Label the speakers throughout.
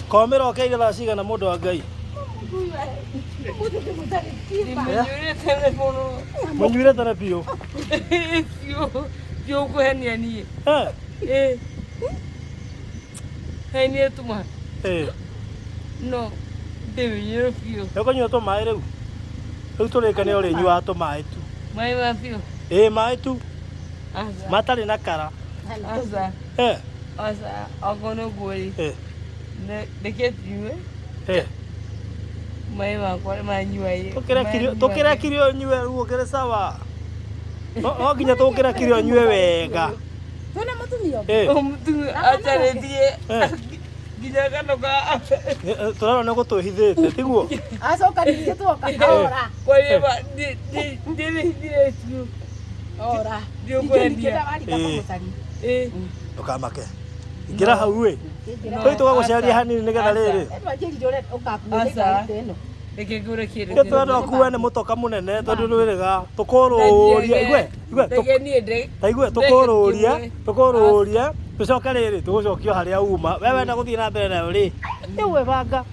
Speaker 1: Komera okeire thaa cigana mũndũ wa Ngai? Mũnyuire tene biũ?
Speaker 2: Biũ kũhenia niĩ. Henia tũma. No, ndĩmĩnyuire biũ.
Speaker 1: Nĩũkũnyua tũmaĩ rĩu? Rĩu tũrĩkane ũrĩnyuaga tũmaĩ tu.
Speaker 2: Maĩ ma biũ?
Speaker 1: Maĩ tu. Matarĩ na kara.
Speaker 2: Aca, okorwo nĩguo rĩ. Reke tunyue. Maĩ makwa manyua ĩ.
Speaker 1: Tũkĩrekire ũnyue rĩu ũkĩrĩ sawa. No nginya tũkĩrekire ũnyue wega.
Speaker 3: Twĩna mũtumia
Speaker 2: ũngĩ? Mũtumia acarĩtie. Nginya kanoga.
Speaker 1: Tũrarora nĩ gũtwĩhithĩte, tiguo?
Speaker 3: Acokanĩrie tuoka ora.
Speaker 2: Kwariba ndĩrĩhithire biũ.
Speaker 3: Ora.
Speaker 2: Ndiũkwendia.
Speaker 1: Ndũkamake. Ingĩra hau ĩ. Tũi tũgagũcaria hanini nĩgetha rĩrĩ.
Speaker 2: Reke ngũre kĩndũ.
Speaker 1: Nĩtwenda ũkue nĩ mũtoka mũnene tondũ rwĩrĩga tũkũrũria. Igue tũkũrũria. Tũcoke rĩrĩ tũgũcokio harĩa uma. We wenda gũthiĩ na mbere nayo rĩ. Rĩu banga.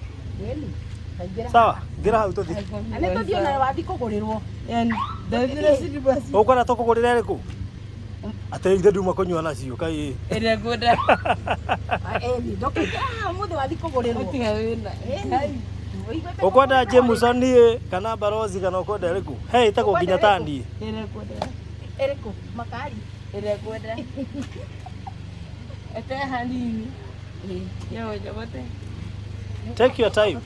Speaker 1: Sawa, ngĩra hau tũthiĩ.
Speaker 3: Nĩ tũthiĩ na wathi kũgũrĩrwo.
Speaker 1: Ũkwenda tũkũgũrĩre rĩkũ? Atĩ ithe nduma kũnyua nacio kai.
Speaker 2: Ĩrĩa ngwenda.
Speaker 3: Mũthĩ wathi kũgũrĩrwo.
Speaker 2: Ũtiga wĩna.
Speaker 1: Ũkwenda Jameson kana Barozi kana ũkwenda rĩkũ? He ĩtagwo nginya tani.
Speaker 2: Ĩrĩa ngwenda.
Speaker 3: Ĩrĩkũ? Makari.
Speaker 2: Ĩrĩa ngwenda. Ete hanini. Yo, jabote.
Speaker 1: Take your time.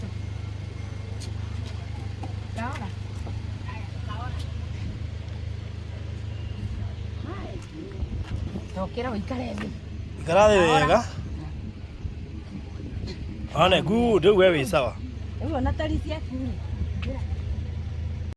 Speaker 3: Tokera uikare thĩ.
Speaker 1: Ikara thĩ wega. One good, rĩu we wĩ sawa.
Speaker 3: Rĩu ona tari ciaku.